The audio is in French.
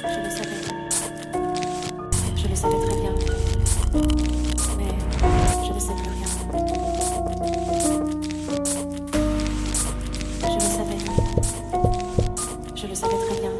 Je le savais. Je le savais très bien. Mais je ne sais plus rien. Je le savais. Je le savais très bien.